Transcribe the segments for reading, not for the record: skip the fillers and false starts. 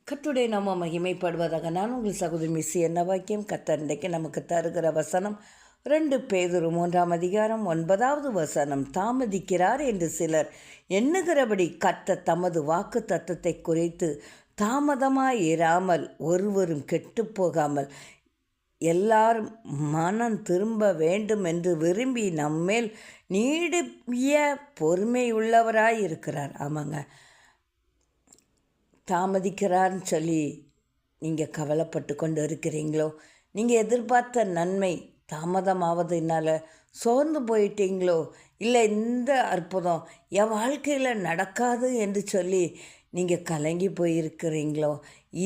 கர்த்தருடைய நாம மகிமைப்படுவதாக. நான் உங்கள் சகோதரி மிஸ் என்ன வாக்கியம் கர்த்தர் இன்றைக்கு நமக்கு தருகிற வசனம் 2 பேதுரு 3 வசனம். தாமதிக்கிறார் என்று சிலர் எண்ணுகிறபடி கர்த்தர் தமது வாக்கு தத்தத்தை குறித்து தாமதமாய் இராமல் ஒருவரும் கெட்டுப்போகாமல் எல்லாரும் மனம் திரும்ப வேண்டும் என்று விரும்பி நம்மேல் நீடிய பொறுமையுள்ளவராய் இருக்கிறார். ஆமாங்க, தாமதிக்கிறார்னு சொல்லி நீங்கள் கவலைப்பட்டு கொண்டு இருக்கிறீங்களோ? நீங்கள் எதிர்பார்த்த நன்மை தாமதமாவதுனால சோர்ந்து போயிட்டீங்களோ? இல்லை இந்த அற்புதம் என் வாழ்க்கையில் நடக்காது என்று சொல்லி நீங்கள் கலங்கி போயிருக்கிறீங்களோ?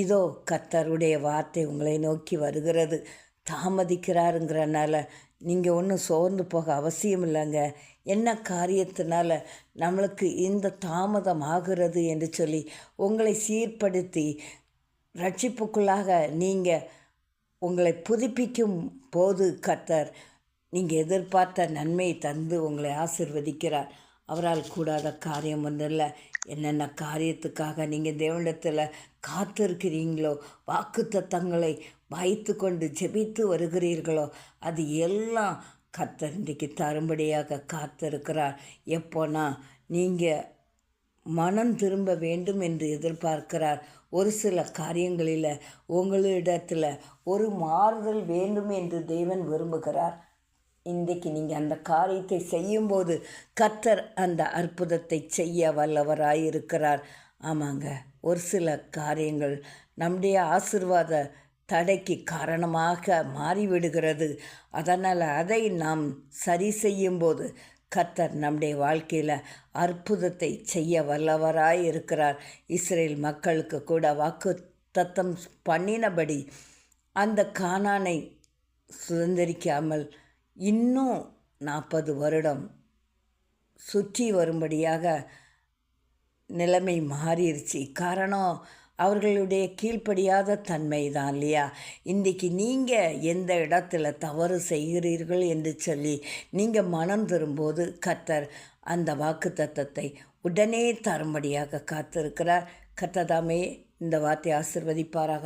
இதோ கர்த்தருடைய வார்த்தை உங்களை நோக்கி வருகிறது. தாமதிக்கிறாருங்கிறனால நீங்கள் ஒன்றும் சோர்ந்து போக அவசியம் இல்லைங்க. என்ன காரியத்தினால நம்மளுக்கு இந்த தாமதம் ஆகிறது என்று சொல்லி உங்களை சீர்படுத்தி ரட்சிப்புக்குள்ளாக நீங்கள் உங்களை புதுப்பிக்கும் போது கர்த்தர் நீங்கள் எதிர்பார்த்த நன்மையை தந்து உங்களை ஆசிர்வதிக்கிறார். அவரால் கூடாத காரியம் ஒன்றில்லை. என்னென்ன காரியத்துக்காக நீங்கள் தேவனிடத்தில் காத்திருக்கிறீங்களோ, வாக்குத்தத்தங்களை வைத்து கொண்டு ஜெபித்து வருகிறீர்களோ, அது எல்லாம் கர்த்தர் இன்றைக்கு தரும்படியாக காத்திருக்கிறார். எப்போனா நீங்கள் மனம் திரும்ப வேண்டும் என்று எதிர்பார்க்கிறார். ஒரு சில காரியங்களில் உங்களிடத்தில் ஒரு மாறுதல் வேண்டும் என்று தேவன் விரும்புகிறார். இன்றைக்கு நீங்கள் அந்த காரியத்தை செய்யும்போது கர்த்தர் அந்த அற்புதத்தை செய்ய வல்லவராயிருக்கிறார். ஆமாங்க, ஒரு சில காரியங்கள் நம்முடைய ஆசீர்வாத தடைக்கு காரணமாக மாறிவிடுகிறது. அதனால் அதை நாம் சரி செய்யும்போது கர்த்தர் நம்முடைய வாழ்க்கையில் அற்புதத்தை செய்ய வல்லவராய் இருக்கிறார். இஸ்ரேல் மக்களுக்கு கூட வாக்கு தத்தம் பண்ணினபடி அந்த கானானை சுதந்திரிக்காமல் இன்னும் 40 வருடம் சுற்றி வரும்படியாக நிலைமை மாறிடுச்சு. காரணம் அவர்களுடைய கீழ்ப்படியாத தன்மை தான் இல்லையா? இன்றைக்கி நீங்கள் எந்த இடத்துல தவறு செய்கிறீர்கள் என்று சொல்லி நீங்கள் மனம் திரும்பும்போது கர்த்தர் அந்த வாக்கு தத்தத்தை உடனே தரும்படியாக காத்திருக்கிறார். கர்த்தர் தாமே இந்த வார்த்தை ஆசீர்வதிப்பாராக.